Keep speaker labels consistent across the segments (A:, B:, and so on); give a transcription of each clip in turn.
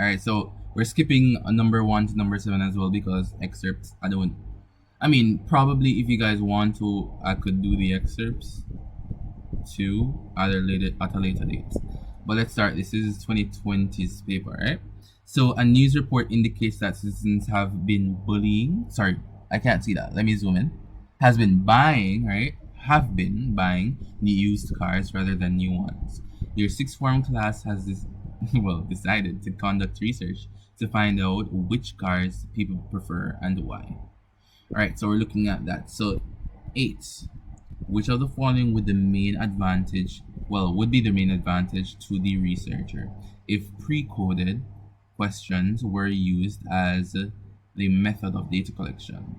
A: All right, so we're skipping number 1 to number 7 as well because excerpts. I mean, probably if you guys want to, I could do the excerpts too at a later date. But let's start. This is 2020's paper, right? So a news report indicates that citizens have been bullying. Sorry, I can't see that. Let me zoom in. Has been buying, right? Have been buying used cars rather than new ones. Your sixth form class has decided to conduct research to find out which cars people prefer and why. All right, so we're looking at that. So 8. Which of the following would be the main advantage to the researcher if pre-coded questions were used as the method of data collection?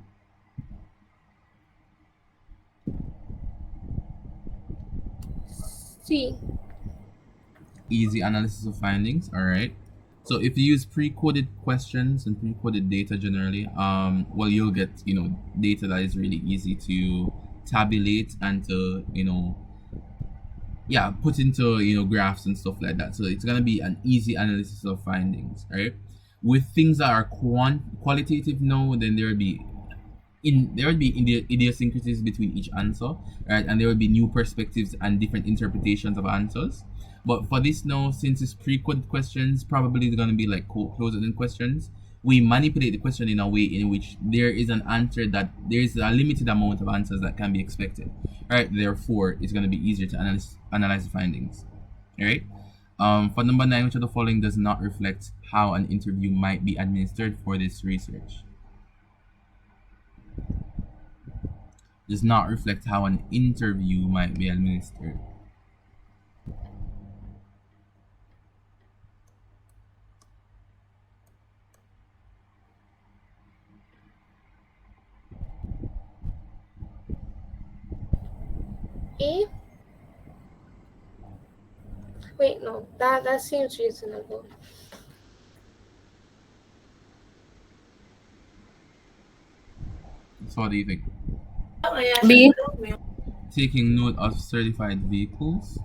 B: C.
A: Easy analysis of findings. All right. So if you use pre-coded questions and pre-coded data generally, you'll get data that is really easy to tabulate and to put into graphs and stuff like that. So it's gonna be an easy analysis of findings, right? With things that are qualitative, no, then there would be idiosyncrasies between each answer, right? And there will be new perspectives and different interpretations of answers. But for this now, since it's pre-coded questions, probably they're gonna be like closed-ended questions. We manipulate the question in a way in which there is an answer that there is a limited amount of answers that can be expected, right? Therefore, it's gonna be easier to analyze the findings, right? For number 9, which of the following does not reflect how an interview might be administered for this research? Does not reflect how an interview might be administered.
B: A. Wait, no, that seems reasonable.
A: So what do you think?
C: B.
A: Taking note of certified vehicles.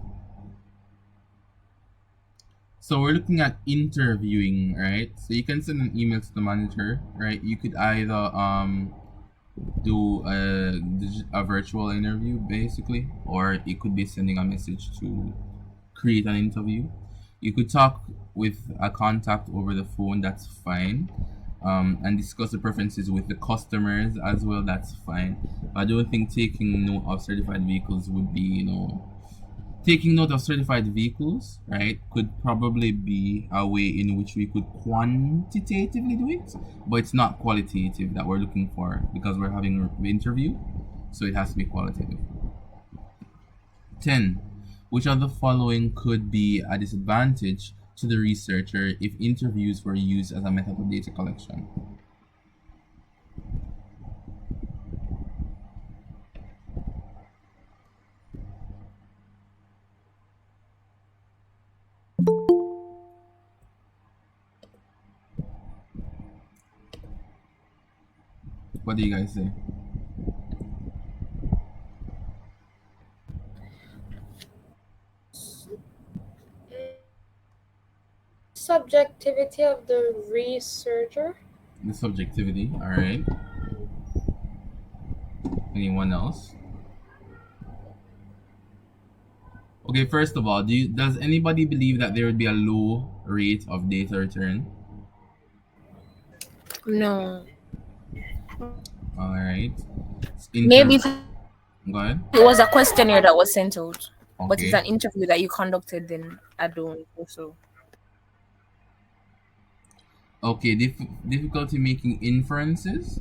A: So we're looking at interviewing, right? So you can send an email to the manager, right? You could either do a virtual interview basically, or it could be sending a message to create an interview. You could talk with a contact over the phone, that's fine. And discuss the preferences with the customers as well, that's fine. But I don't think taking note of certified vehicles would be, taking note of certified vehicles, right, could probably be a way in which we could quantitatively do it, but it's not qualitative that we're looking for because we're having an interview, so it has to be qualitative. 10. Which of the following could be a disadvantage to the researcher if interviews were used as a method of data collection? What do you guys say?
B: Subjectivity of the researcher.
A: The subjectivity, all right. Anyone else? Okay, first of all, does anybody believe that there would be a low rate of data return?
C: No.
A: All right.
C: Maybe
A: Go ahead.
C: it was a questionnaire that was sent out, but it's
A: Okay.
C: an interview that you conducted, then I don't think so.
A: Okay, difficulty making inferences?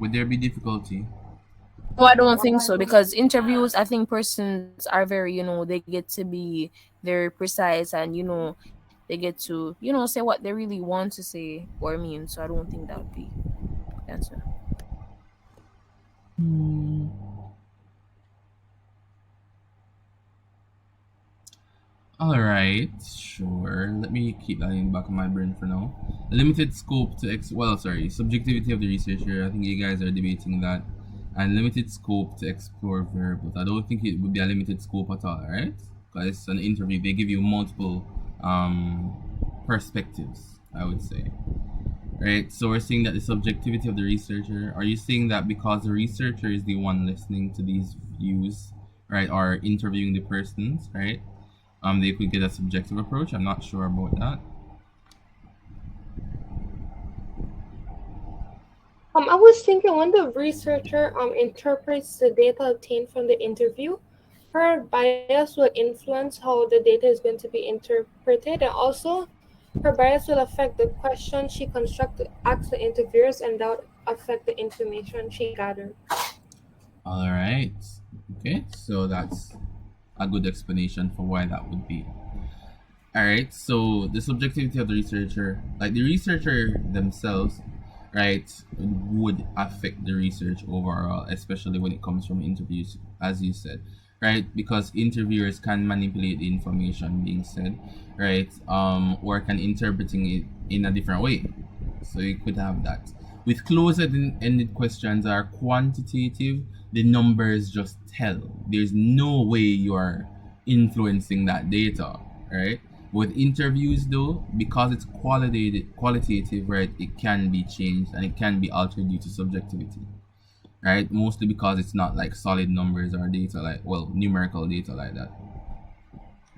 A: Would there be difficulty?
C: No, I don't think so, because interviews, I think persons are very, they get to be very precise, and they get to, say what they really want to say or mean. So I don't think that would be the answer.
A: All right, sure. Let me keep that in the back of my brain for now. Limited scope to subjectivity of the researcher. I think you guys are debating that. And limited scope to explore variables. I don't think it would be a limited scope at all, right? Because it's an interview. They give you multiple perspectives, I would say. Right? So we're saying that the subjectivity of the researcher, are you saying that because the researcher is the one listening to these views, right, or interviewing the persons, right? They could get a subjective approach. I'm not sure about that.
B: I was thinking when the researcher interprets the data obtained from the interview, her bias will influence how the data is going to be interpreted, and also her bias will affect the questions she constructs to ask the interviewers, and that will affect the information she gathered.
A: All right. Okay, so that's a good explanation for why that would be. All right, so the subjectivity of the researcher, like the researcher themselves, right, would affect the research overall, especially when it comes from interviews, as you said, right? Because interviewers can manipulate the information being said, right, or can interpreting it in a different way. So you could have that. With closed-ended questions are quantitative, the numbers just tell. There's no way you are influencing that data, right? With interviews though, because it's qualitative, right, it can be changed and it can be altered due to subjectivity, right? Mostly because it's not like solid numbers or data like, well, numerical data like that,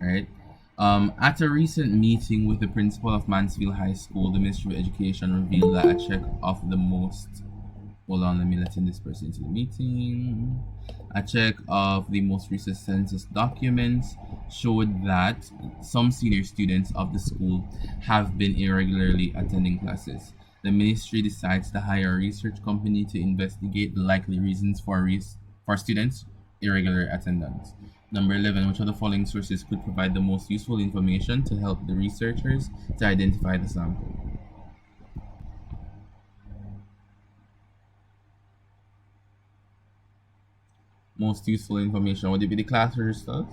A: right? At a recent meeting with the principal of Mansfield High School, the Ministry of Education revealed that a check of the most. Hold on, let me let in this person into the meeting. A check of the most recent census documents showed that some senior students of the school have been irregularly attending classes. The ministry decides to hire a research company to investigate the likely reasons for students' irregular attendance. Number 11, which of the following sources could provide the most useful information to help the researchers to identify the sample? Most useful information, would it be the class registers?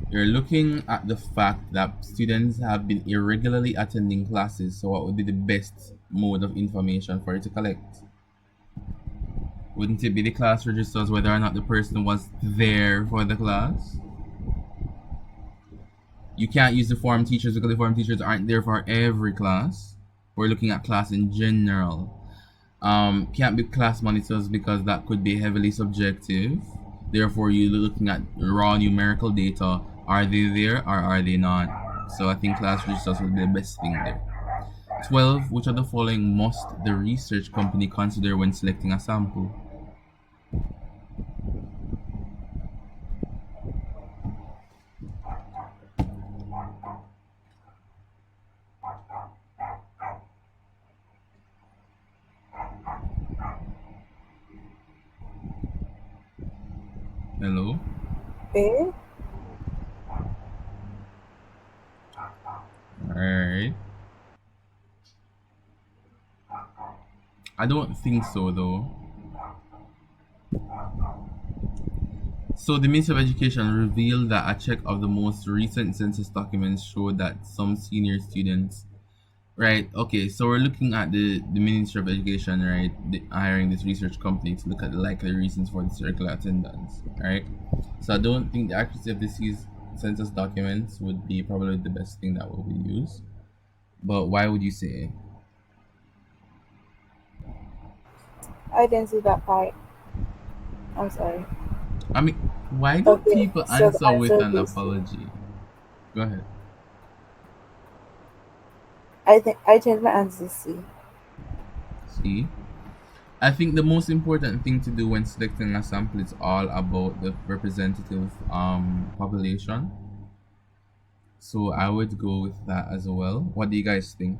A: You're looking at the fact that students have been irregularly attending classes, so what would be the best mode of information for you to collect? Wouldn't it be the class registers, whether or not the person was there for the class? You can't use the form teachers because the form teachers aren't there for every class. We're looking at class in general. Can't be class monitors because that could be heavily subjective. Therefore, you're looking at raw numerical data. Are they there or are they not? So I think class registers would be the best thing there. 12. Which of the following must the research company consider when selecting a sample? Hello?
D: Eh?
A: Alright. I don't think so though. So the Ministry of Education revealed that a check of the most recent census documents showed that some senior students, right? Okay, so we're looking at the Ministry of Education, right? Hiring this research company to look at the likely reasons for this irregular attendance, right? So I don't think the accuracy of this census documents would be probably the best thing that will be used. But why would you say?
D: I didn't see that part. I'm sorry.
A: I mean, why do
D: Okay,
A: people
D: so the
A: answer with
D: answer
A: an
D: is
A: apology? Go ahead.
D: I changed my answer to C.
A: See? I think the most important thing to do when selecting a sample is all about the representative population. So I would go with that as well. What do you guys think?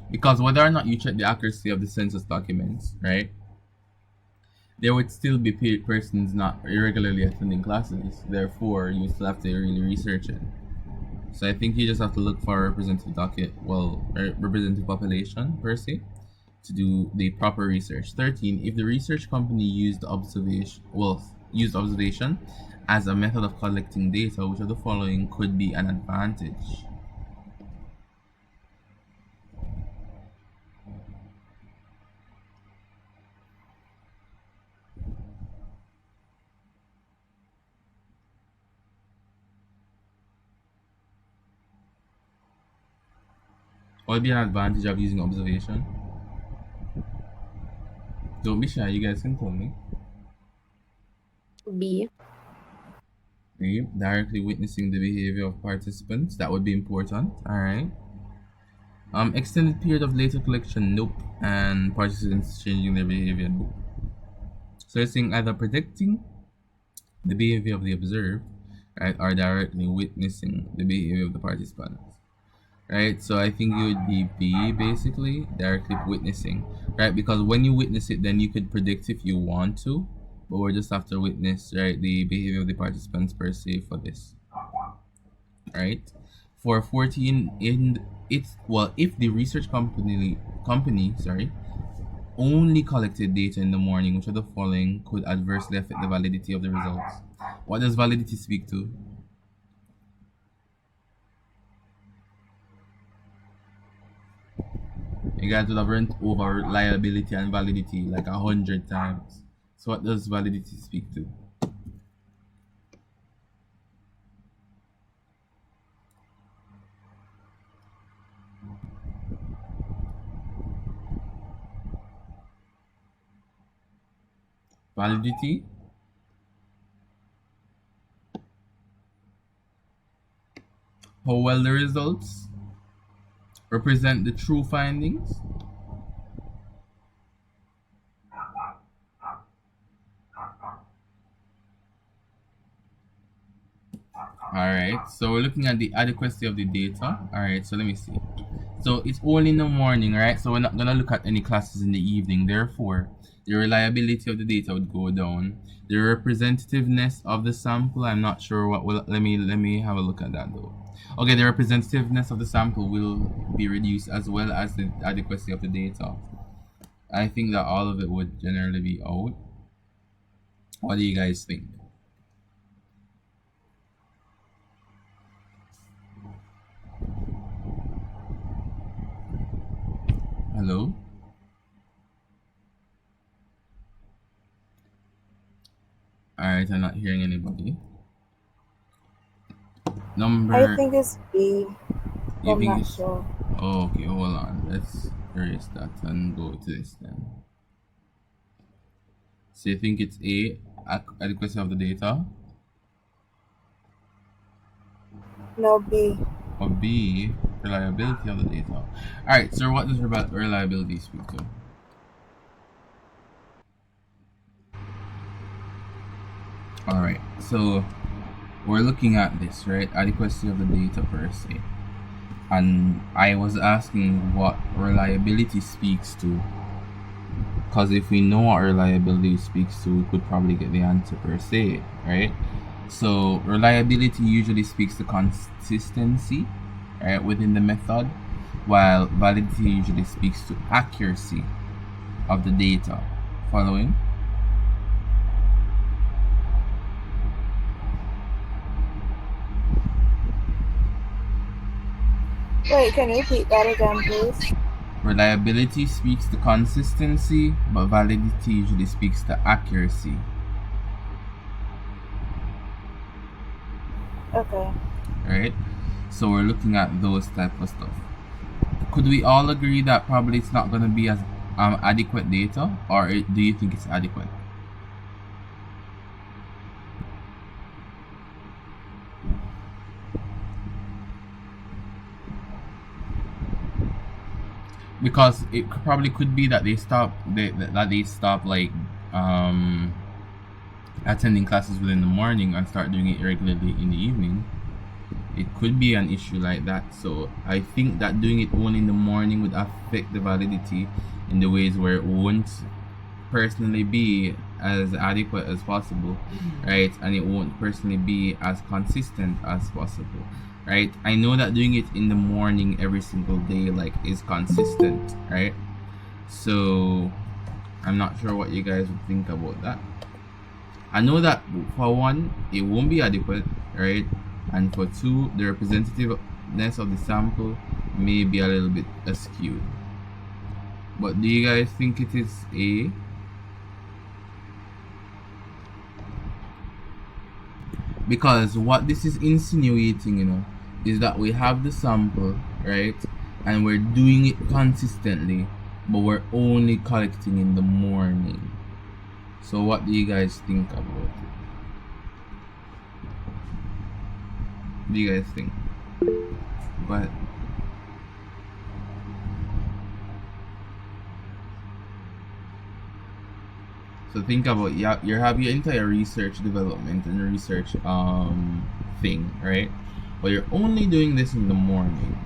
A: Because whether or not you check the accuracy of the census documents, right, there would still be persons not irregularly attending classes. Therefore, you still have to really research it. So I think you just have to look for a representative representative population per se to do the proper research. 13. If the research company used observation as a method of collecting data, which of the following could be an advantage? What would be an advantage of using observation? Don't be shy, you guys can tell me.
B: B.
A: Okay, directly witnessing the behavior of participants, that would be important. Alright. Extended period of data collection, nope. And participants changing their behavior, nope. So it's saying either predicting the behavior of the observed, right, or directly witnessing the behavior of the participants. Right, so I think it would be B, basically, directly witnessing, right? Because when you witness it, then you could predict if you want to, but we're just after witness, right, the behavior of the participants per se for this, right? For 14, if the research company only collected data in the morning, which of the following could adversely affect the validity of the results? What does validity speak to? You guys would have run over reliability and validity like 100 times. So what does validity speak to? Validity? How well the results represent the true findings? Alright, so we're looking at the adequacy of the data. Alright, so let me see. So it's only in the morning, right? So we're not gonna look at any classes in the evening. Therefore, the reliability of the data would go down. The representativeness of the sample, I'm not sure what will. Let me have a look at that though. Okay, the representativeness of the sample will be reduced as well as the adequacy of the data. I think that all of it would generally be out. What do you guys think? Hello? Alright, I'm not hearing anybody. Number.
D: I think it's B.
A: You
D: I'm
A: think
D: not
A: it's.
D: sure.
A: Oh, okay, hold on. Let's erase that and go to this then. So you think it's A, adequacy of the data?
D: No, B.
A: Or B, reliability of the data? Alright, so what does reliability speak to? Alright, so we're looking at this, right? Adequacy of the data per se. And I was asking what reliability speaks to. Because if we know what reliability speaks to, we could probably get the answer per se, right? So reliability usually speaks to consistency, right, within the method, while validity usually speaks to accuracy of the data. Following?
D: Wait, can you repeat that again, please?
A: Reliability speaks to consistency, but validity usually speaks to accuracy.
D: Okay.
A: Right? So we're looking at those type of stuff. Could we all agree that probably it's not going to be as adequate data, or do you think it's adequate? Because it probably could be that they stop like attending classes within the morning and start doing it regularly in the evening. It could be an issue like that. So I think that doing it only in the morning would affect the validity in the ways where it won't personally be as adequate as possible, right? And it won't personally be as consistent as possible, right? I know that doing it in the morning every single day like is consistent, right? So I'm not sure what you guys would think about that. I know that for one, it won't be adequate, right? And for two, the representativeness of the sample may be a little bit askew. But do you guys think it is A? Because what this is insinuating, is that we have the sample, right? and we're doing it consistently, but we're only collecting in the morning. So what do you guys think about it? What do you guys think? Go ahead. So think about, you have your entire research development and research thing, right? But you're only doing this in the morning.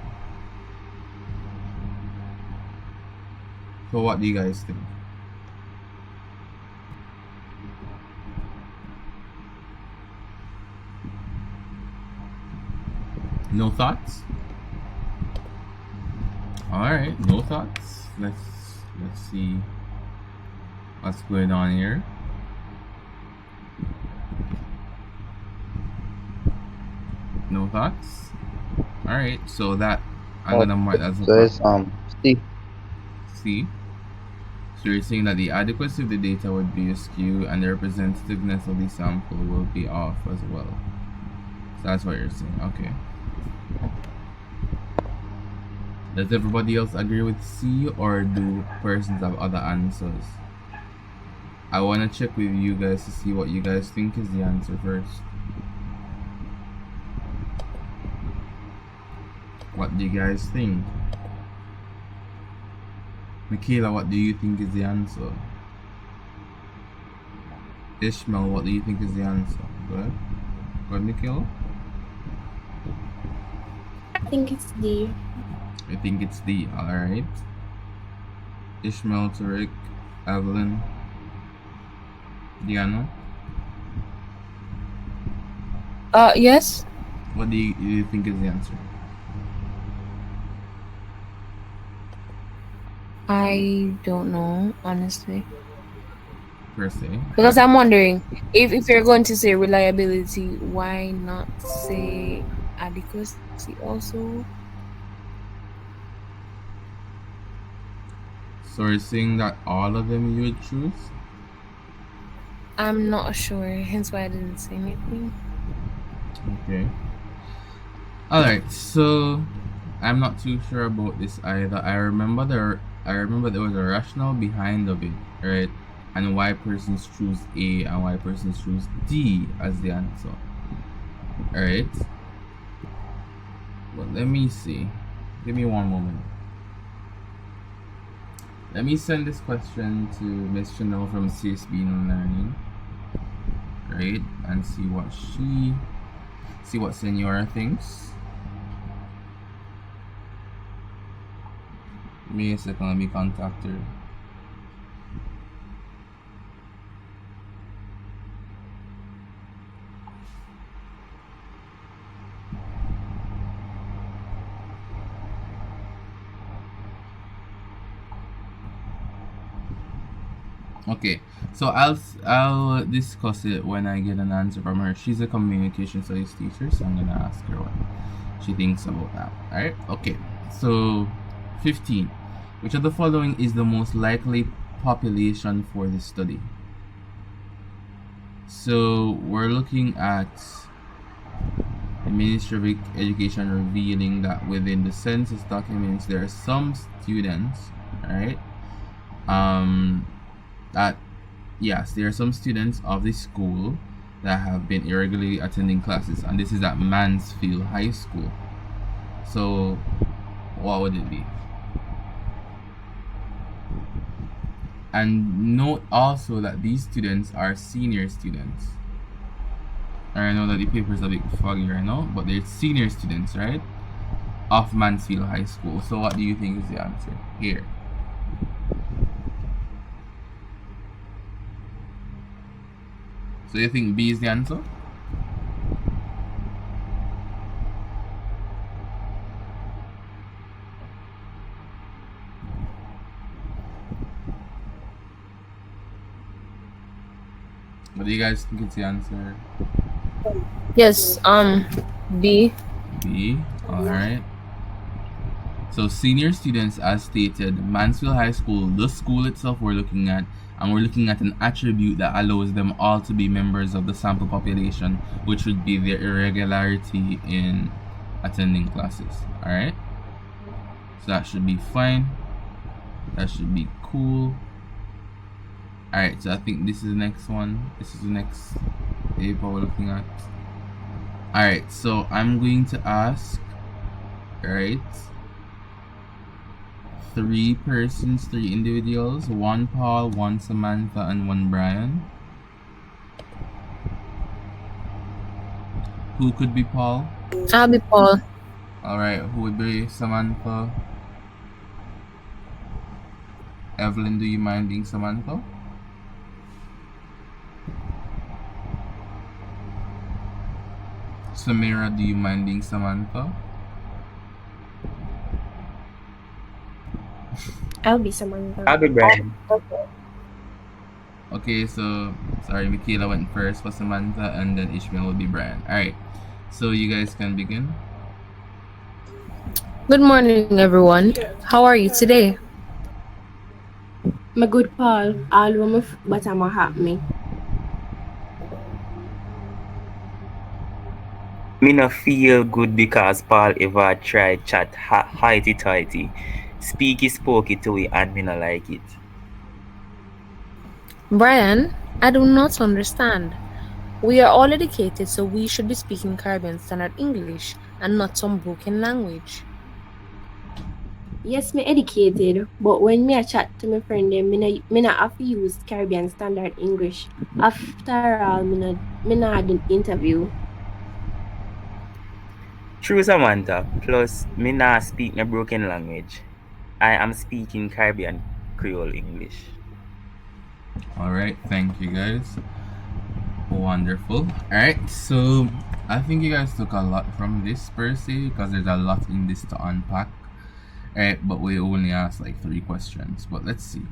A: So what do you guys think? No thoughts? Alright, no thoughts. Let's see what's going on here. No thoughts? Alright, so that I'm gonna mark that as
E: So
A: a
E: it's C.
A: C. So you're saying that the adequacy of the data would be askew and the representativeness of the sample will be off as well. So that's what you're saying. Okay. Does everybody else agree with C, or do persons have other answers? I want to check with you guys to see what you guys think is the answer first. What do you guys think? Michaela, what do you think is the answer? Ishmael, what do you think is the answer? Go ahead. Go ahead, Michaela.
D: I think it's D.
A: I think it's D. Alright. Ishmael, Tariq, Evelyn, Diana.
C: Yes.
A: What do you think is the answer?
C: I don't know, honestly.
A: Per se.
C: Because I'm wondering, if you're going to say reliability, why not say adequacy also?
A: So you're saying that all of them you would choose?
C: I'm not sure, hence why I didn't say anything.
A: Okay. Alright, so I'm not too sure about this either. I remember there was a rationale behind of it, right? And why persons choose A and why persons choose D as the answer. Alright. Well, let me see. Give me one moment. Let me send this question to Miss Chanel from CSB Learning. Right? And see what Senora thinks. Give me a second, let me contact her. Okay, so I'll discuss it when I get an answer from her. She's a communication studies teacher, so I'm gonna ask her what she thinks about that. Alright, okay. So 15. Which of the following is the most likely population for the study? So we're looking at the Ministry of Education revealing that within the census documents there are some students, right? There are some students of the school that have been irregularly attending classes, and this is at Mansfield High School. So what would it be? And note also that these students are senior students. I know that the paper is a bit foggy right now, but they're senior students, right? Of Mansfield High School. So what do you think is the answer here? So you think B is the answer? What do you guys think it's the answer?
C: Yes, B.
A: B, alright. So senior students, as stated, Mansfield High School, the school itself we're looking at, and we're looking at an attribute that allows them all to be members of the sample population, which would be their irregularity in attending classes. Alright? So that should be fine. That should be cool. Alright, so I think this is the next one. This is the next paper we're looking at. Alright, so I'm going to ask, right, 3 persons, 3 individuals, 1 Paul, 1 Samantha, and 1 Brian. Who could be Paul?
C: I'll be Paul.
A: Alright, who would be Samantha? Evelyn, do you mind being Samantha? Samira, do you mind being Samantha?
D: I'll be Samantha.
E: I'll be Brian.
D: Okay.
A: Okay, so sorry, Michaela went first for Samantha, and then Ishmael will be Brian. Alright, so you guys can begin.
C: Good morning, everyone. How are you today?
F: My good Paul, all women but I'm happy.
E: Me no feel good because Paul ever tried chat highty-tighty. Speaky spokey to it and me no like it.
C: Brian, I do not understand. We are all educated, so we should be speaking Caribbean Standard English and not some broken language.
F: Yes, me educated, but when me a chat to my friend them, me not have to use Caribbean Standard English. After all, me not had an interview.
E: True, Samantha. Plus, me not speak no broken language. I am speaking Caribbean Creole English.
A: Alright, thank you guys. Wonderful. Alright, so I think you guys took a lot from this per se, because there's a lot in this to unpack. Alright, but we only asked like 3 questions. But let's see.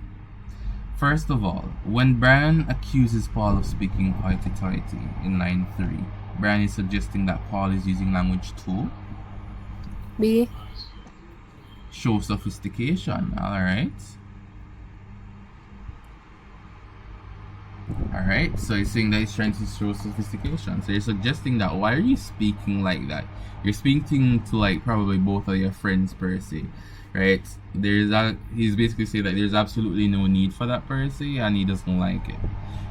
A: First of all, when Brian accuses Paul of speaking hoity-toity in line 3, Brian is suggesting that Paul is using language to
C: B.
A: show sophistication. Alright. Alright, so he's saying that he's trying to show sophistication. So you're suggesting that why are you speaking like that? You're speaking to like probably both of your friends per se. Right? He's basically saying that there's absolutely no need for that per se and he doesn't like it.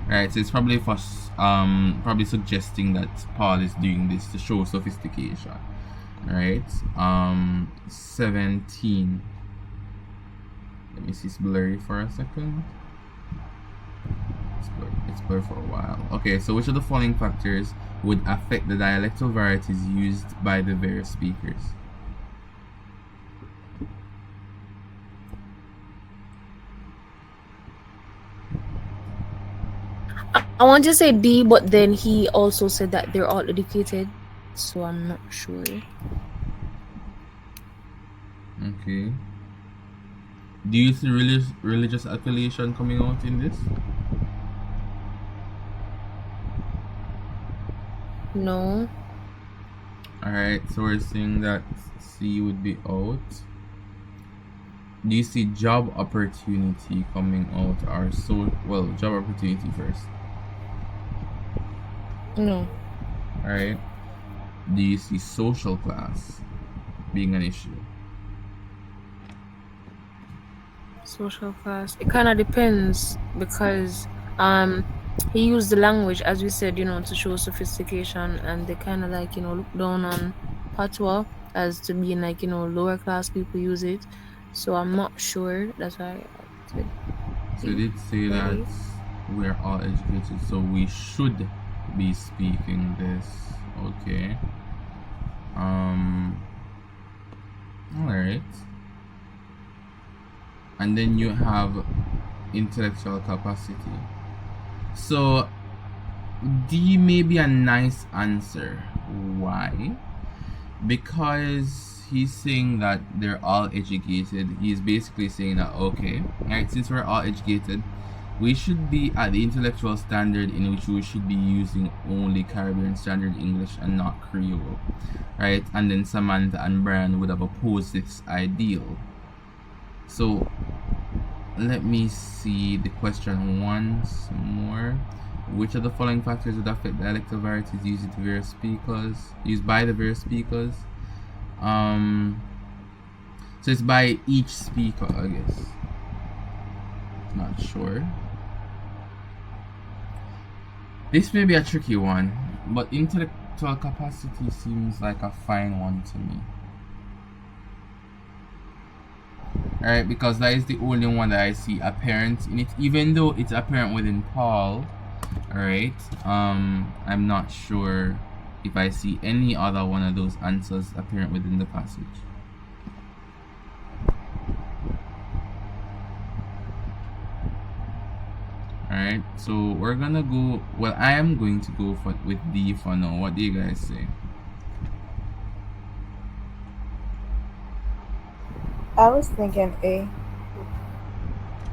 A: Right? So it's probably for probably suggesting that Paul is doing this to show sophistication. Right? 17. Let me see, it's blurry for a second. It's blurred for a while. Okay, so which of the following factors would affect the dialectal varieties used by the various speakers?
C: I want to say D, but then he also said that they're all educated, so I'm not sure.
A: Okay. Do you see religious affiliation coming out in this?
C: No.
A: Alright, so we're saying that C would be out. Do you see job opportunity coming out, or job opportunity first?
C: No.
A: Alright. Do you see social class being an issue?
C: Social class. It kind of depends because he used the language, as we said, to show sophistication, and they kind of like look down on patois as to being like lower class people use it. So I'm not sure. That's why I said.
A: So you did say that we're all educated, so we should be speaking this. Okay. Alright. And then you have intellectual capacity. So D may be a nice answer. Why? Because he's saying that they're all educated. He's basically saying that, okay, right, since we're all educated, we should be at the intellectual standard in which we should be using only Caribbean Standard English and not Creole, right? And then Samantha and Brian would have opposed this ideal. So let me see the question once more. Which of the following factors would affect dialectal varieties used by the various speakers? So it's by each speaker, I guess. Not sure. This may be a tricky one, but intellectual capacity seems like a fine one to me. Alright, because that is the only one that I see apparent in it, even though it's apparent within Paul. Alright, I'm not sure if I see any other one of those answers apparent within the passage. Alright, so we're gonna go, well, I am going to go with D for now. What do you guys say?
D: I was thinking A.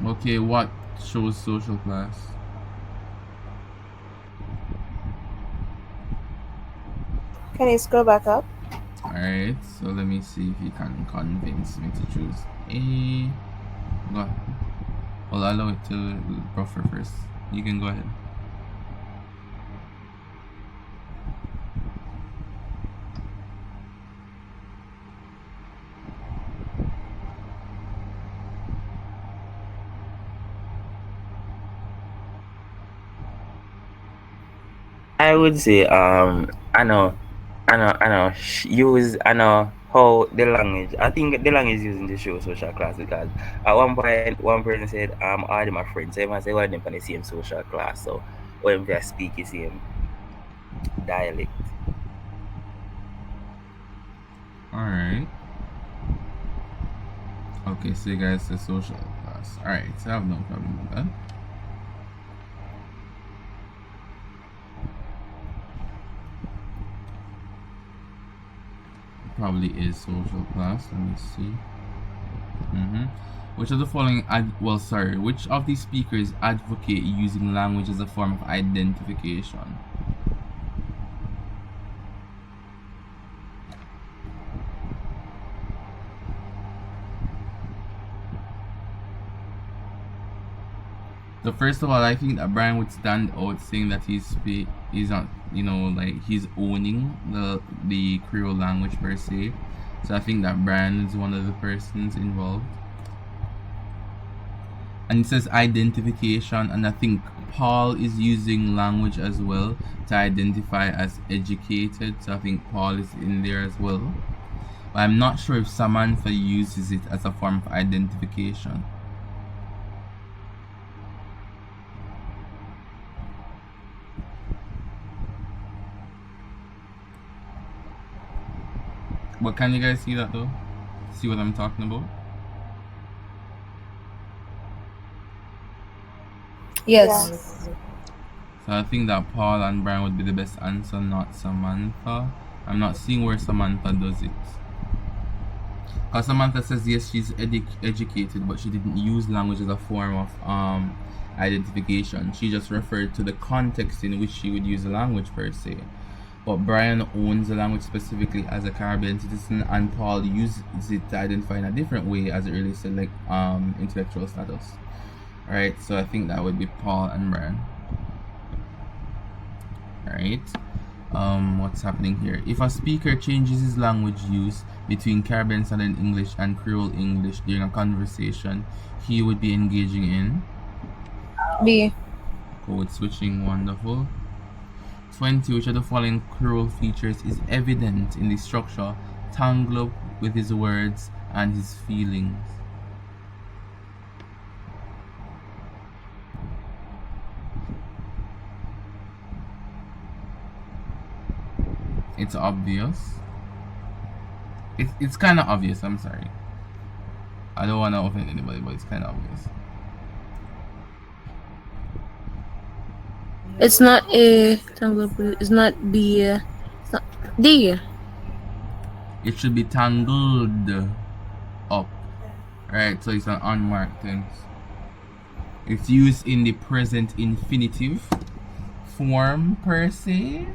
A: Okay, what shows social class?
D: Can you scroll back up?
A: Alright, so let me see if you can convince me to choose A. Go ahead. Well, I'll allow it to buffer first. You can go ahead.
E: I would say I know use I know how the language. I think the language is used in the show social class because at one point one person said all them my friends. So everyone say all them from the same social class. So when they speak the same dialect.
A: Alright. Okay, so you guys say social class. Alright, so I have no problem with that. Probably is social class. Let me see. Which of the following which of these speakers advocate using language as a form of identification? So first of all, I think that Brian would stand out saying that he's not, like he's owning the Creole language per se. So I think that Brian is one of the persons involved. And it says identification, and I think Paul is using language as well to identify as educated. So I think Paul is in there as well. But I'm not sure if Samantha uses it as a form of identification. But can you guys see that though? See what I'm talking about?
D: Yes.
A: So I think that Paul and Brian would be the best answer, not Samantha. I'm not seeing where Samantha does it. Because Samantha says yes, she's educated, but she didn't use language as a form of identification. She just referred to the context in which she would use the language per se. But Brian owns the language specifically as a Caribbean citizen, and Paul uses it to identify in a different way as it relates to like intellectual status. Alright, so I think that would be Paul and Brian. Alright. What's happening here? If a speaker changes his language use between Caribbean Standard English and Creole English during a conversation, he would be engaging in
D: B.
A: code switching. Wonderful. 20. Which of the following Creole features is evident in the structure, tangled up with his words and his feelings? It's obvious. It's kind of obvious. I'm sorry. I don't want to offend anybody, but it's kind of obvious.
C: It's not A. It's not B. It's not D.
A: It should be tangled up. Right, so it's an unmarked tense. It's used in the present infinitive form per se.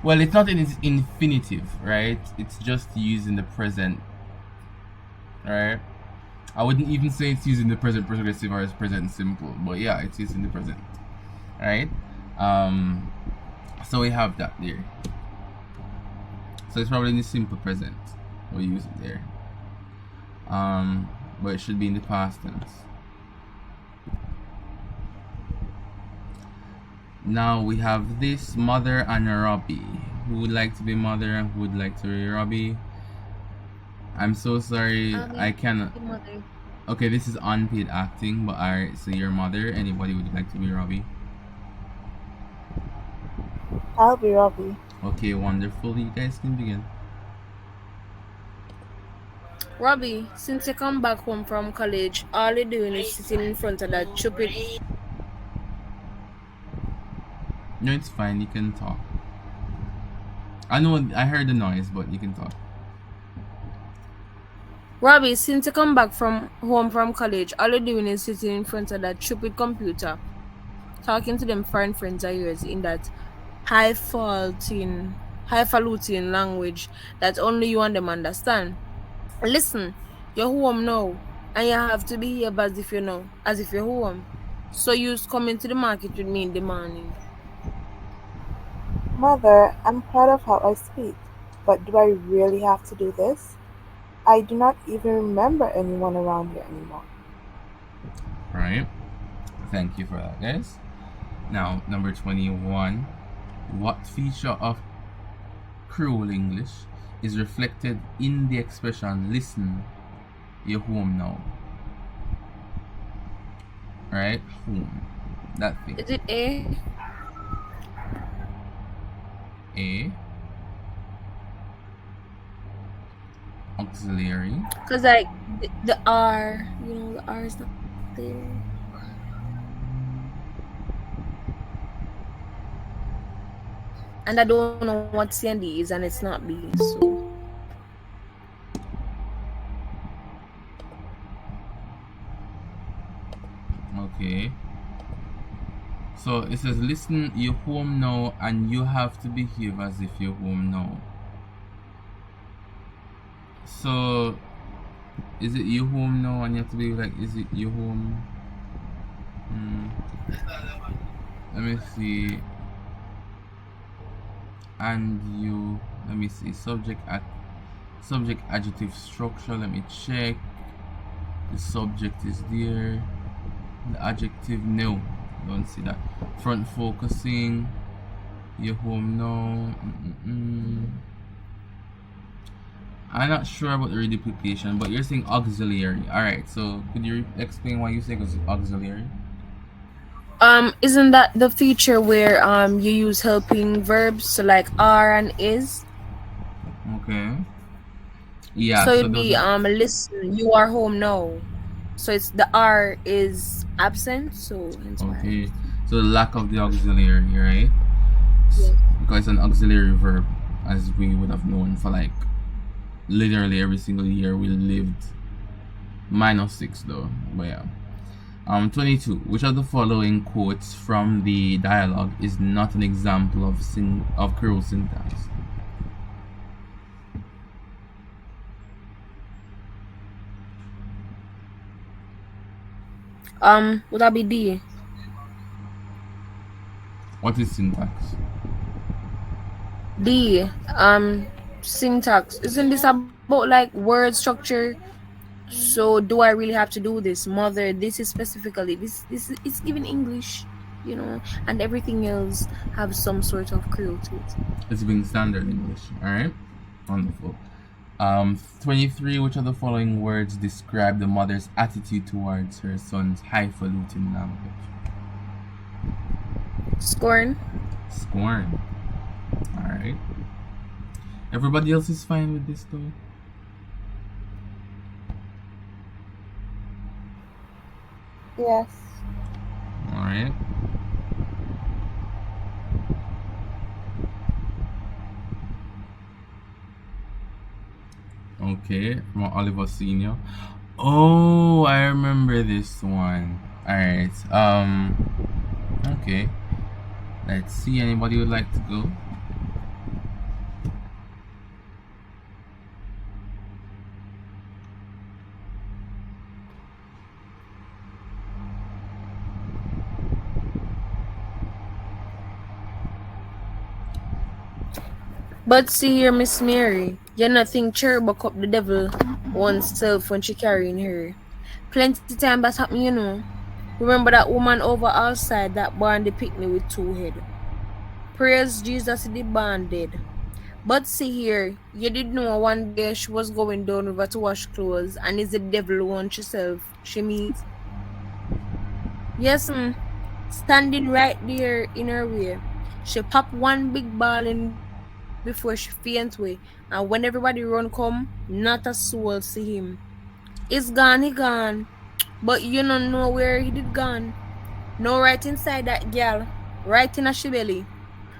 A: Well, it's not in its infinitive, right? It's just used in the present. Right? I wouldn't even say it's used in the present progressive or as present simple, but yeah, it's used in the present. Right? So we have that there. So it's probably in the simple present. We'll use it there. But it should be in the past tense. Now we have this mother and Robbie. Who would like to be mother and who would like to be Robbie? I'm so sorry, I cannot.
C: Mother.
A: Okay, this is unpaid acting, but alright, so your mother. Anybody would like to be Robbie?
D: I'll be Robbie.
A: Okay, wonderful. You guys can begin.
C: Robbie, since you come back home from college, all you're doing is sitting in front of that stupid.
A: No, it's fine. You can talk. I know I heard the noise, but you can talk.
C: Robbie, since you come back from home from college, all you're doing is sitting in front of that stupid computer, talking to them foreign friends of yours in that highfalutin language that only you and them understand. Listen, you're home now, and you have to behave as if you're home. So you come into the market with me in the morning.
D: Mother, I'm proud of how I speak, but do I really have to do this? I do not even remember anyone around here anymore.
A: Right. Thank you for that, guys. Now, number 21. What feature of Creole English is reflected in the expression "listen, you're home now"? Right? Home. That thing.
C: Is it A?
A: A. Auxiliary.
C: Because like the R, the R is not there. And I don't know what C and D is, and it's not B. So
A: Okay. So it says, listen, you're home now, and you have to behave as if you're home now. So, is it you home now, and you have to be like, is it you home? Let me see. And you, let me see. Subject adjective structure. Let me check. The subject is there. The adjective, no, don't see that. Front focusing. You're home now. I'm not sure about the reduplication, but you're saying auxiliary. Alright, so could you explain why you say it's auxiliary?
C: Isn't that the feature where you use helping verbs, so like are and is?
A: Okay. Yeah.
C: So it'd
A: those
C: be
A: are-
C: listen, you are home now. So it's the R is absent, so hence why.
A: Okay. So the lack of the auxiliary, right?
C: Yes.
A: Because it's an auxiliary verb, as we would have known for like literally every single year we lived. -6 though, but yeah. 22. Which of the following quotes from the dialogue is not an example of Creole syntax?
C: Would that be D?
A: What is syntax?
C: D. Syntax. Isn't this about like word structure? So do I really have to do this? Mother, this is specifically this it's given English, and everything else have some sort of Creole to it.
A: It's been standard English. Alright? Wonderful. 23. Which of the following words describe the mother's attitude towards her son's highfalutin language?
C: Scorn.
A: Scorn. Alright. Everybody else is fine with this though?
D: Yes.
A: Alright. Okay, from Oliver Senior. Oh, I remember this one. Alright. Okay. Let's see. Anybody would like to go?
C: But see here, Miss Mary, You nothing cherry buck up the devil oneself when she carrying her. Plenty time that happen, you know. Remember that woman over outside that born the picnic with two head. Praise Jesus, the born dead. But see here, you did know one day she was going down river to wash clothes, and it's the devil one herself she meet. Yes, standing right there in her way. She pop one big ball in before she faint away, and when everybody run come, not a soul see him. He's gone, he gone. But you don't know where he did gone. No, right inside that gal, right in her she belly.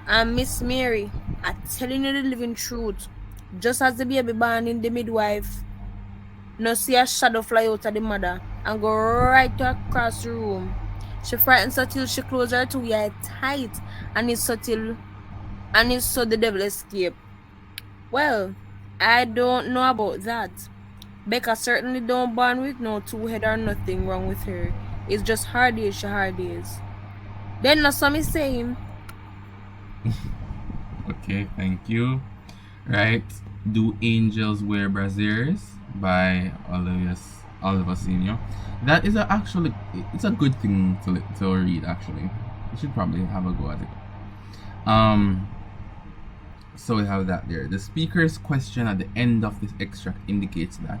C: And Miss Mary, I telling you the living truth. Just as the baby born in the midwife, no see a shadow fly out of the mother and go right across the room. She frightens her till she close her two eye tight, and it's so the devil escape. Well, I don't know about that. Becca certainly don't born with no two head or nothing wrong with her. It's just hard days, she hard days. Then no some is saying,
A: Okay, thank you. Right? Do Angels Wear Braziers by Oliver Senior. That is actually it's a good thing to read. Actually, you should probably have a go at it. So we have that there. The speaker's question at the end of this extract indicates that.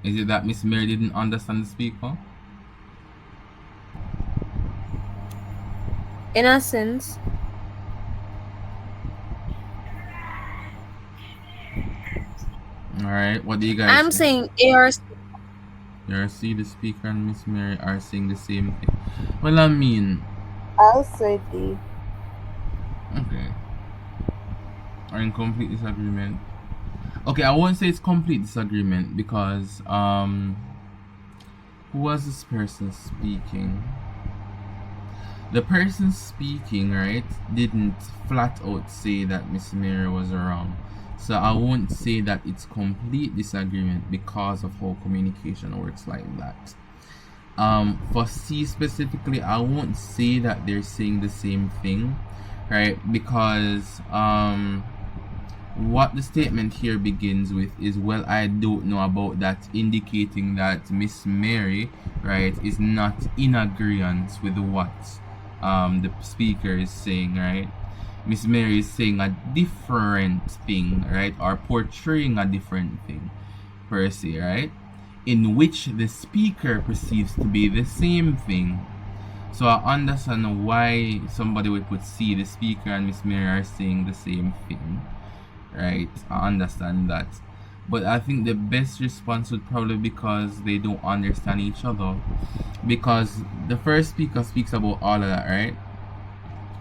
A: Is it that Miss Mary didn't understand the speaker?
C: in a sense,
A: Alright, what do you guys
C: I'm
A: think?
C: saying ARC.
A: See, the speaker and Miss Mary are saying the same thing. Well, I mean,
D: I'll say D.
A: okay. Are in complete disagreement. Okay, I won't say it's complete disagreement because who was this person speaking? The person speaking, right, didn't flat out say that Miss Mary was wrong. So I won't say that it's complete disagreement because of how communication works like that. For C specifically, I won't say that they're saying the same thing, right? Because what the statement here begins with is, well, I don't know about that, indicating that Miss Mary, right, is not in agreement with what the speaker is saying, right? Miss Mary is saying a different thing, right, or portraying a different thing per se, right, in which the speaker perceives to be the same thing. So I understand why somebody would put C, the speaker and Miss Mary are saying the same thing, right? I understand that. But I think the best response would probably be because they don't understand each other. Because the first speaker speaks about all of that, right?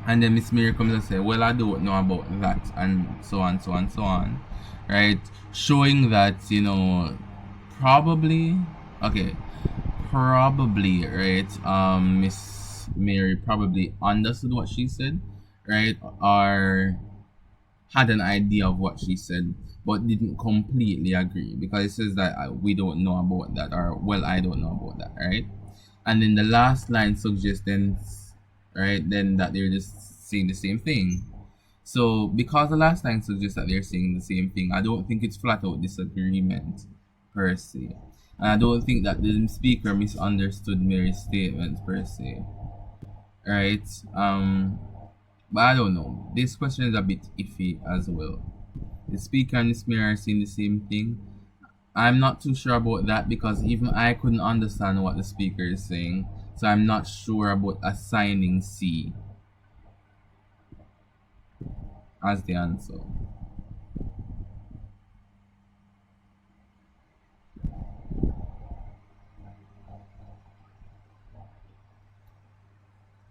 A: And then Miss Mary comes and says, well, I don't know about that, and so on, so on, so on, right? Showing that, you know, probably, right? Miss Mary probably understood what she said, right? Or had an idea of what she said, but didn't completely agree because it says that we don't know about that, or well, I don't know about that, right? And then the last line suggests then, right, then that they're just saying the same thing. So because the last line suggests that they're saying the same thing, I don't think it's flat out disagreement per se. And I don't think that the speaker misunderstood Mary's statement per se. Right? But I don't know. This question is a bit iffy as well. The speaker and the speaker are saying the same thing. I'm not too sure about that because even I couldn't understand what the speaker is saying. So I'm not sure about assigning C as the answer.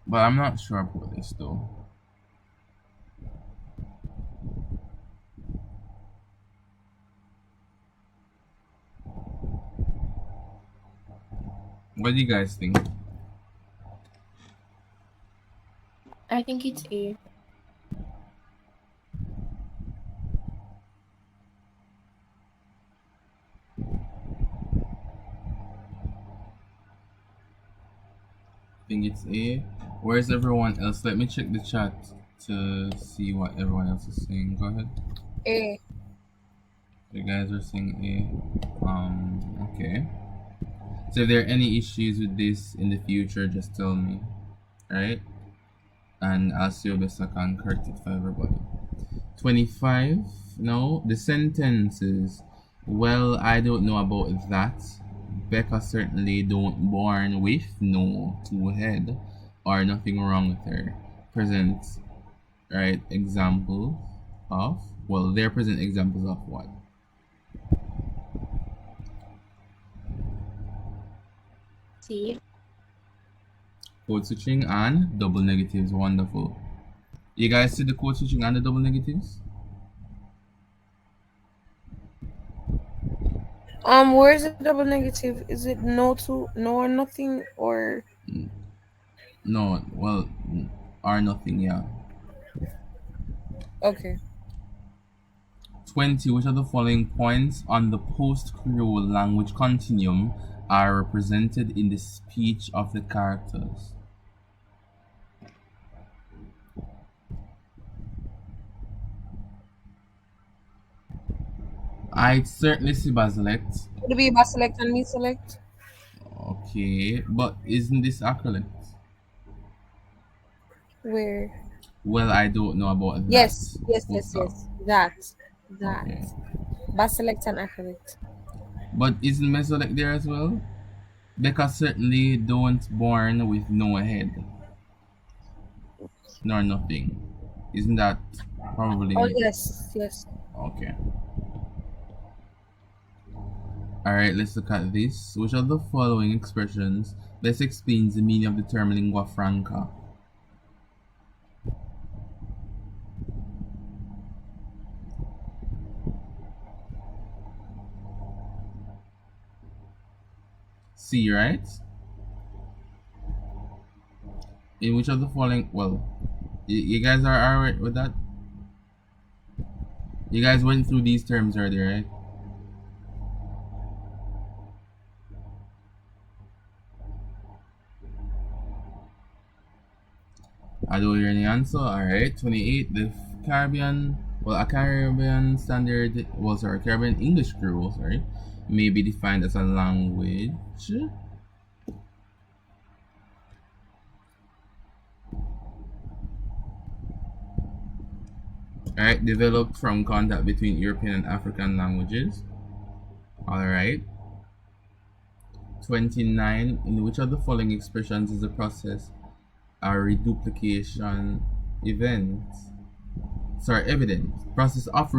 A: But I'm not sure about this though. What do you guys think?
F: I think it's A.
A: think it's A. Where's everyone else? Let me check the chat to see what everyone else is saying. Go ahead.
C: A.
A: You guys are saying A. Okay. So if there are any issues with this in the future, just tell me. Right? And I'll see your best I can correct it for everybody. 25. No, the sentences. Well, I don't know about that. Becca certainly don't born with no two head or nothing wrong with her. Present, right, examples of, well, they're present examples of what?
F: See?
A: Code switching and double negatives. Wonderful. You guys see the code switching and the double negatives?
C: Where's the double negative? Is it no to no or nothing or
A: No, well, or nothing, yeah.
C: okay?
A: 20. Which of the following points on the post-Creole language continuum are represented in the speech of the characters? I certainly see Basilect.
C: Would it be about select and me select?
A: Okay, but isn't this acrylate?
C: Where?
A: Well, I don't know about that.
C: Yes.
A: Full stop.
C: That.
A: Okay.
C: Baselect and acrylate.
A: But isn't Mesolect there as well? Becca certainly don't born with no head. Nor nothing. Isn't that probably...
C: Oh yes.
A: Okay. Alright, let's look at this. Which of the following expressions best explains the meaning of the term lingua franca? C, right? In which of the following... Well, you guys are alright with that? You guys went through these terms already, right? I don't hear any answer. Alright, 28. The Caribbean, well, a Caribbean standard, well, sorry, Caribbean English Creole, sorry, may be defined as a language. Alright, developed from contact between European and African languages. Alright. 29. In which of the following expressions is the process a reduplication event? Sorry, evident. Process of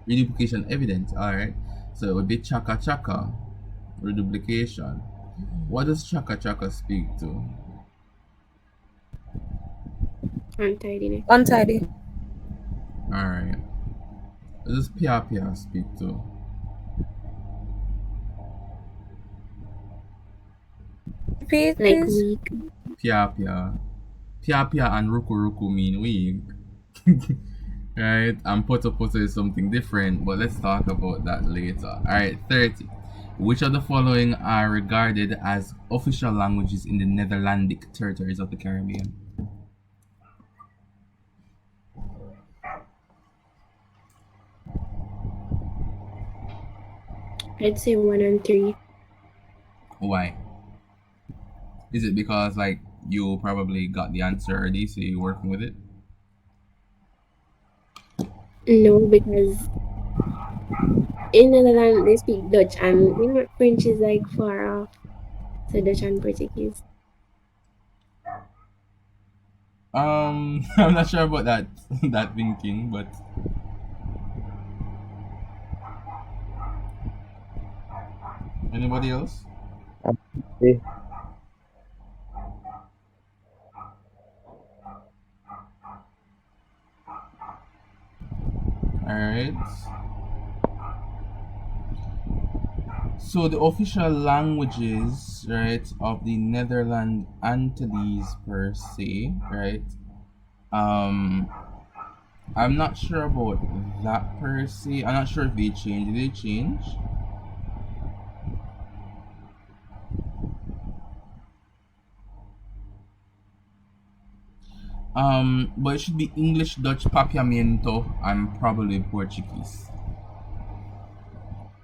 A: reduplication evident. Alright. So it would be chaka chaka. Reduplication. What does chaka chaka speak to?
F: Untidiness.
C: Untidy.
A: Alright. What does pia pia speak to?
C: Repeat,
F: Like
C: please.
F: weak.
A: Pia pia. Pia pia and ruku ruku mean weak. Right? And poto poto is something different, but let's talk about that later. Alright, 30. Which of the following are regarded as official languages in the Netherlandic territories of the Caribbean?
F: I'd say 1 and 3.
A: Why? Is it because like you probably got the answer already, so you're working with it?
F: No, because in Netherlands they speak Dutch and you know French is like far off. So Dutch and Portuguese.
A: I'm not sure about that that thinking, but anybody else?
E: Okay.
A: Alright. So the official languages, right, of the Netherlands Antilles per se, right? I'm not sure about that per se. I'm not sure if they changed. Did they change? But it should be English, Dutch, Papiamento, and probably Portuguese.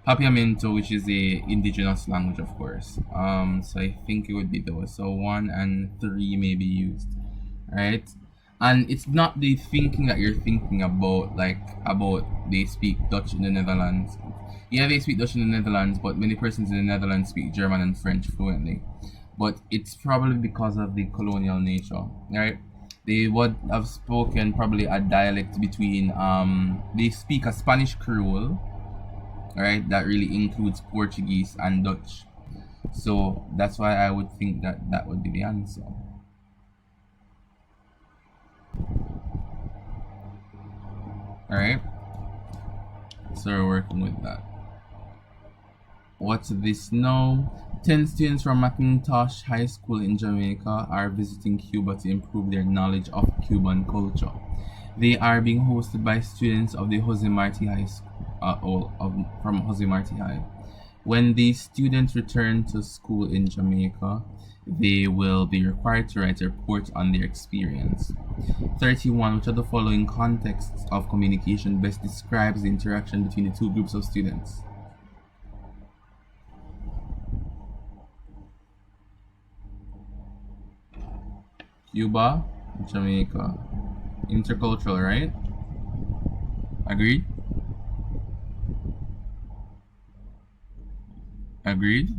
A: Papiamento, which is a indigenous language, of course. So I think it would be those. So 1 and 3 may be used, right? And it's not the thinking that you're thinking about, like about they speak Dutch in the Netherlands. Yeah, they speak Dutch in the Netherlands, but many persons in the Netherlands speak German and French fluently. But it's probably because of the colonial nature, right? They would have spoken probably a dialect between they speak a Spanish Creole, right? That really includes Portuguese and Dutch. So that's why I would think that that would be the answer. All right. So we're working with that. What's this now? 10 students from McIntosh High School in Jamaica are visiting Cuba to improve their knowledge of Cuban culture. They are being hosted by students of the Jose Marti High School, from Jose Marti High. When these students return to school in Jamaica, they will be required to write a report on their experience. 31. Which of the following contexts of communication best describes the interaction between the two groups of students? Cuba, Jamaica. Intercultural, right? Agreed? Agreed?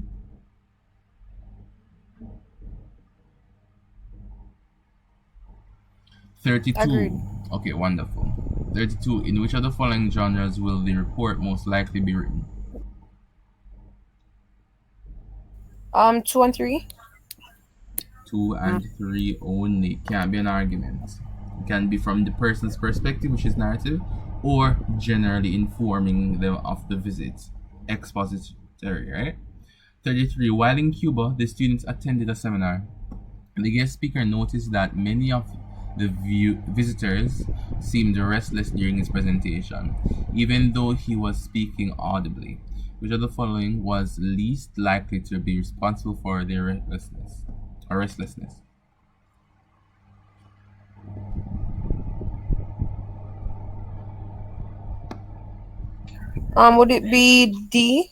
D: Agreed.
A: 32. Okay, wonderful. 32. In which of the following genres will the report most likely be written?
C: 2 and 3.
A: 2 and 3 only. Can't be an argument. It can be from the person's perspective, which is narrative, or generally informing them of the visit. Expository, right? 33. While in Cuba, the students attended a seminar. The guest speaker noticed that many of the visitors seemed restless during his presentation, even though he was speaking audibly. Which of the following was least likely to be responsible for their restlessness?
C: Would it be D?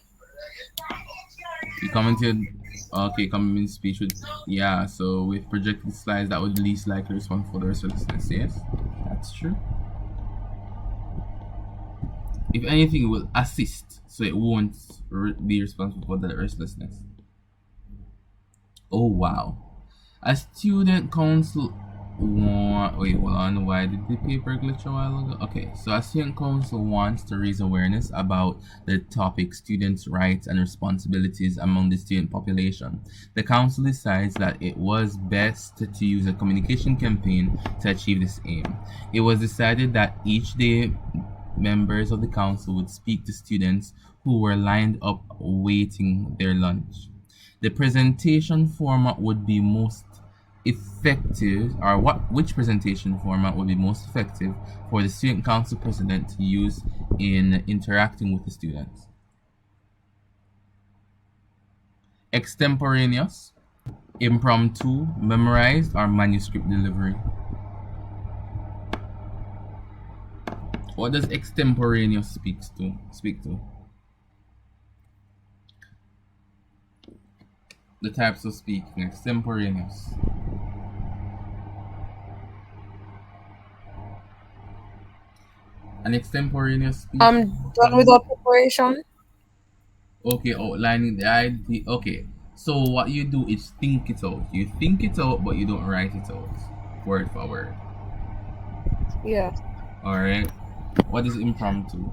A: He commented, okay, coming speech with, yeah, so with projected slides, that would least likely respond for the restlessness. Yes, that's true. If anything, it will assist, so it won't be responsible for the restlessness. Oh, wow. A student council wait, hold on. Why did the paper glitch a while ago? Okay, so a student council wants to raise awareness about the topic students' rights and responsibilities among the student population. The council decides that it was best to use a communication campaign to achieve this aim. It was decided that each day members of the council would speak to students who were lined up waiting their lunch. The presentation format would be most effective, or which presentation format would be most effective for the student council president to use in interacting with the students? Extemporaneous, impromptu, memorized, or manuscript delivery? What does extemporaneous speak to? The types of speaking. Extemporaneous. An extemporaneous speech.
C: Done without preparation.
A: Okay, outlining the idea. Okay, so what you do is think it out. You think it out, but you don't write it out word for word.
C: Yeah.
A: All right. What is impromptu?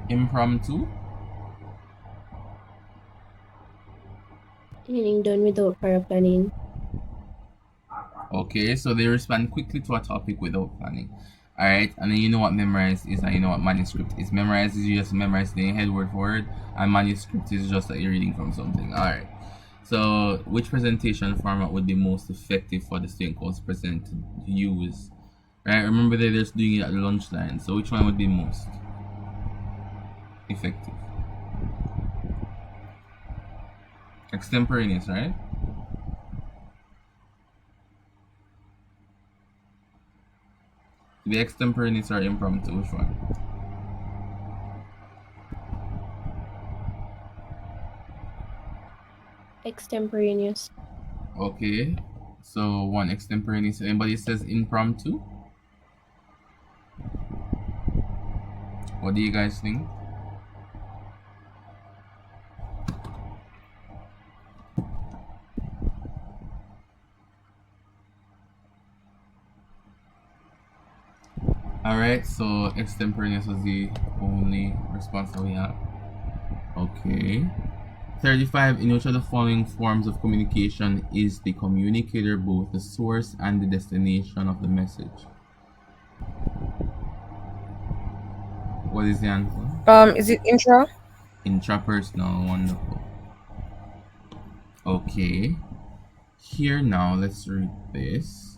A: Impromptu?
F: Meaning done without prior planning.
A: Okay, so they respond quickly to a topic without planning. Alright, and then you know what memorize is, and you know what manuscript is. Memorize is just memorizing in head word for word, and manuscript is just that you're reading from something. Alright. So which presentation format would be most effective for the student council president to use? Right, remember they're just doing it at the lunchtime. So which one would be most effective? Extemporaneous, right? The extemporaneous or impromptu, which one?
F: Extemporaneous.
A: Okay. So one extemporaneous. Anybody says impromptu? What do you guys think? Alright, so extemporaneous was the only response that we have. Okay. 35. In which of the following forms of communication is the communicator both the source and the destination of the message? What is the answer?
C: Is it intra?
A: Intrapersonal. Wonderful. Okay. Here now, let's read this.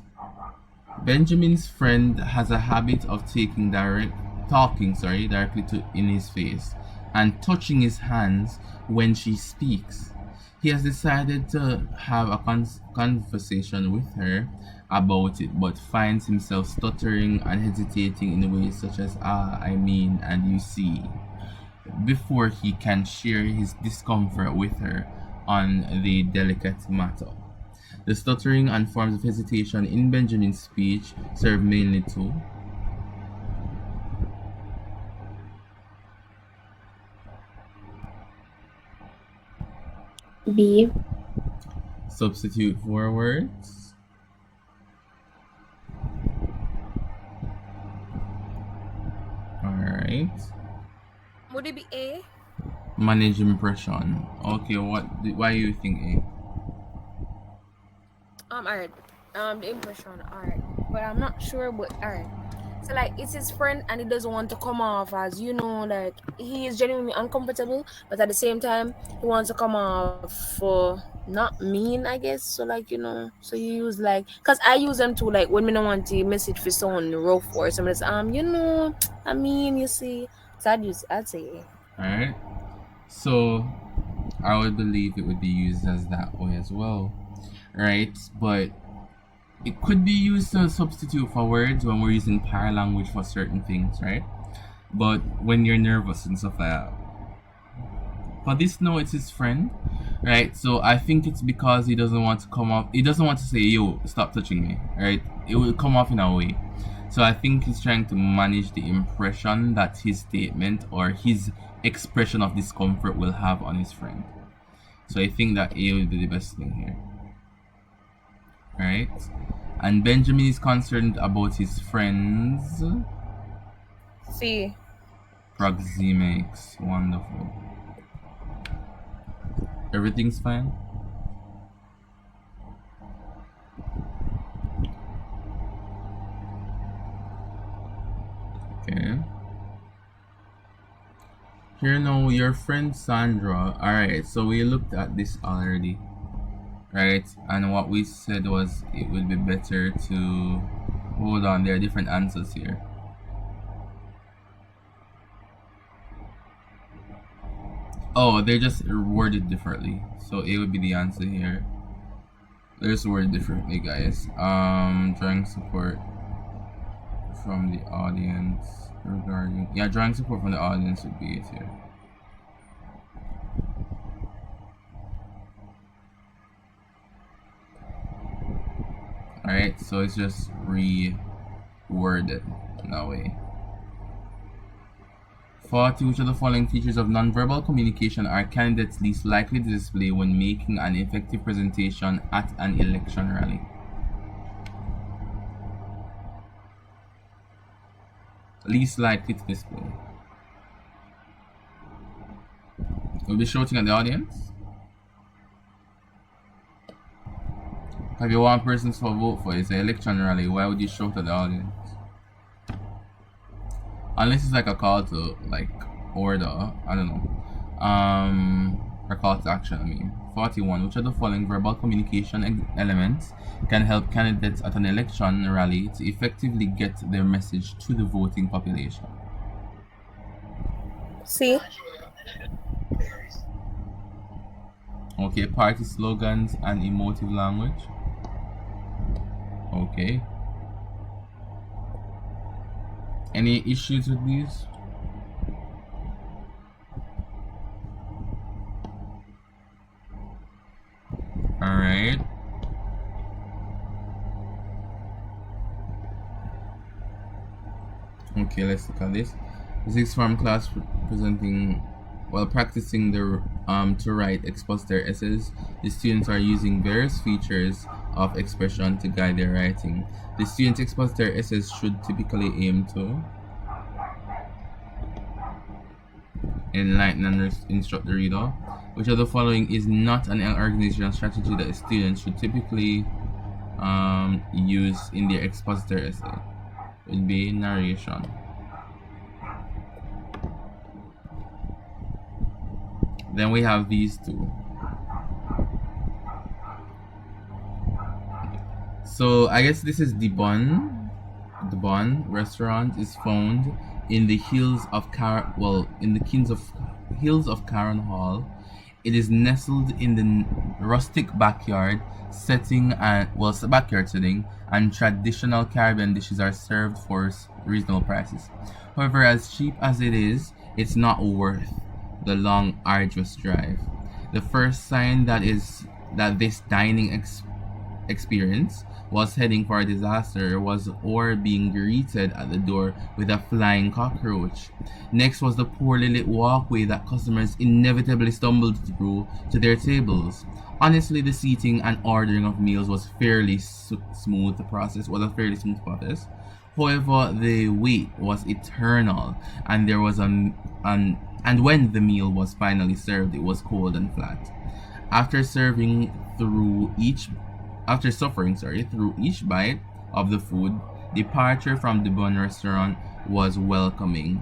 A: Benjamin's friend has a habit of talking directly in his face and touching his hands when she speaks. He has decided to have a conversation with her about it, but finds himself stuttering and hesitating in ways such as I mean, and you see, before he can share his discomfort with her on the delicate matter. The stuttering and forms of hesitation in Benjamin's speech serve mainly to
F: B.
A: substitute for words. Alright.
C: Would it be A?
A: Manage impression. Okay, why do you think A?
C: Alright. The impression, alright. But I'm not sure, but alright. So like it's his friend and he doesn't want to come off as, like he is genuinely uncomfortable, but at the same time he wants to come off for not mean, I guess. So like, so you use like, cause I use them too, like when me don't want to message for someone rough or something that's I mean, you see. So I'd say A.
A: Alright. So I would believe it would be used as that way as well. Right? But it could be used to substitute for words when we're using paralanguage for certain things, right? But when you're nervous and stuff like that. For this, no, it's his friend, right? So I think it's because he doesn't want to come off. He doesn't want to say, "Yo, stop touching me," right? It will come off in a way. So I think he's trying to manage the impression that his statement or his expression of discomfort will have on his friend. So I think that A will be the best thing here. Right? And Benjamin is concerned about his friends.
C: C.
A: Proxemics. Wonderful. Everything's fine? Okay. Here now, your friend Sandra. Alright, so we looked at this already. Right? And what we said was it would be better to hold on, there are different answers here. Oh, they're just worded differently. So A would be the answer here. They're just worded differently, guys. Drawing support from the audience regarding drawing support from the audience would be it here. Alright, so it's just reworded in that way. 40. Which of the following features of nonverbal communication are candidates least likely to display when making an effective presentation at an election rally? Least likely to display. We'll be shouting at the audience. Have you one person to vote for? It's an election rally. Why would you shout at the audience? Unless it's like a call to like order. I don't know. Or call to action. I mean, 41. Which of the following verbal communication elements can help candidates at an election rally to effectively get their message to the voting population?
C: C.
A: Okay, party slogans and emotive language. Okay. Any issues with these? Alright. Okay, let's look at this. The sixth form class presenting while practicing the to write expository essays. The students are using various features of expression to guide their writing. The students' expository essays should typically aim to enlighten and instruct the reader. Which of the following is not an organizational strategy that students should typically use in their expository essay? Would be narration. Then we have these two. So I guess this is the Bun. The Bun restaurant is found in the hills of hills of Caron Hall. It is nestled in the rustic backyard setting backyard setting, and traditional Caribbean dishes are served for reasonable prices. However, as cheap as it is, it's not worth the long, arduous drive. The first sign that this dining experience was heading for a disaster was Orr being greeted at the door with a flying cockroach. Next was the poorly lit walkway that customers inevitably stumbled through to their tables. Honestly, the seating and ordering of meals was fairly smooth. The process was a fairly smooth process. However, the wait was eternal, and there was and when the meal was finally served, it was cold and flat. After suffering through each bite of the food, departure from the Bun restaurant was welcoming.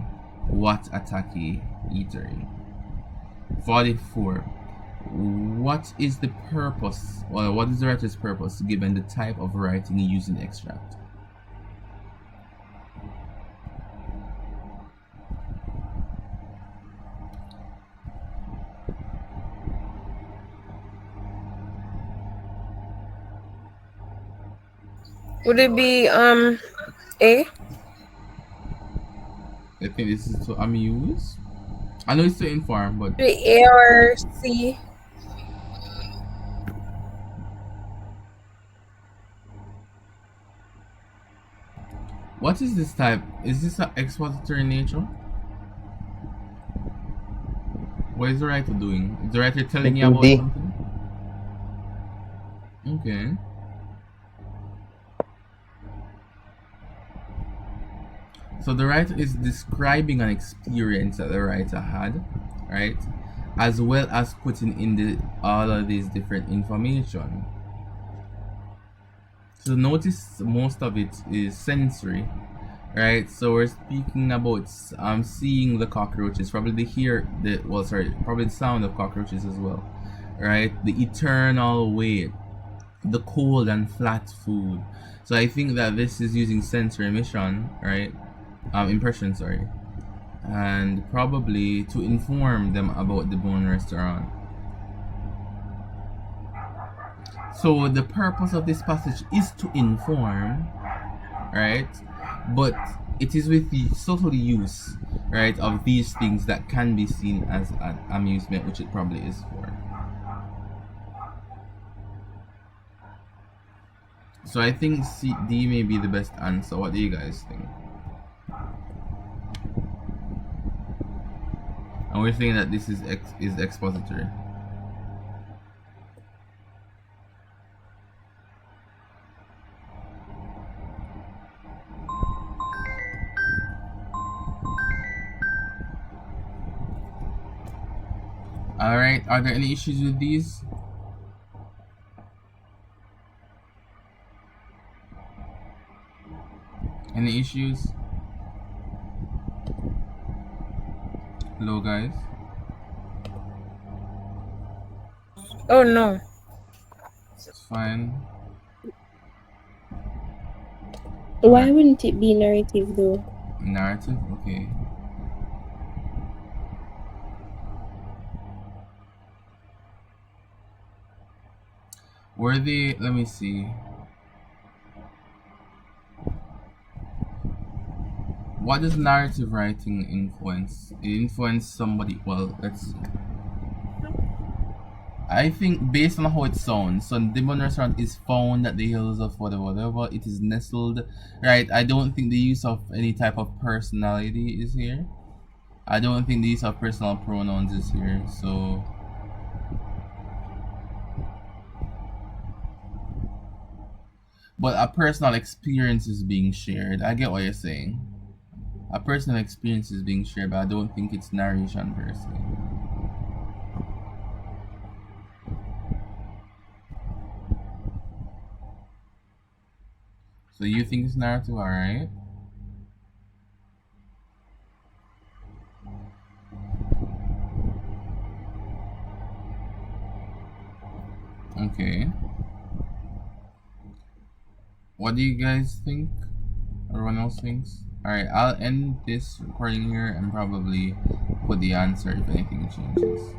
A: What a tacky eatery. 44. What is the purpose, or what is the writer's purpose given the type of writing used in the extract?
C: Would it be A?
A: I think this is to amuse. I know it's to inform, but
C: The A or C?
A: what is this type? Is this an expository nature? What is the writer doing? Is the writer telling you about
G: D.
A: something? Okay. So the writer is describing an experience that the writer had, right? As well as putting in all of these different information. So notice most of it is sensory, right? So we're speaking about seeing the cockroaches, probably probably the sound of cockroaches as well, right? The eternal wait, the cold and flat food. So I think that this is using sensory impression, right? Impression, sorry, and probably to inform them about the Bun restaurant. So the purpose of this passage is to inform, right? But it is with the subtle use, right, of these things that can be seen as an amusement, which it probably is for. So I think D may be the best answer. What do you guys think? And we're saying that this is expository. Alright, are there any issues with these? Any issues? Hello guys.
C: Oh no.
A: It's fine.
F: Why wouldn't it be narrative though?
A: Narrative? Okay. Were they? Let me see. What does narrative writing influence? It influence somebody. Well, let's see. I think based on how it sounds, so Demon Restaurant is found at the hills of whatever. It is nestled, right? I don't think the use of any type of personality is here. I don't think the use of personal pronouns is here. So, but a personal experience is being shared. I get what you're saying. A personal experience is being shared, but I don't think it's narration per se. So you think it's narrative, alright? Okay. What do you guys think? Everyone else thinks? Alright, I'll end this recording here and probably put the answer if anything changes.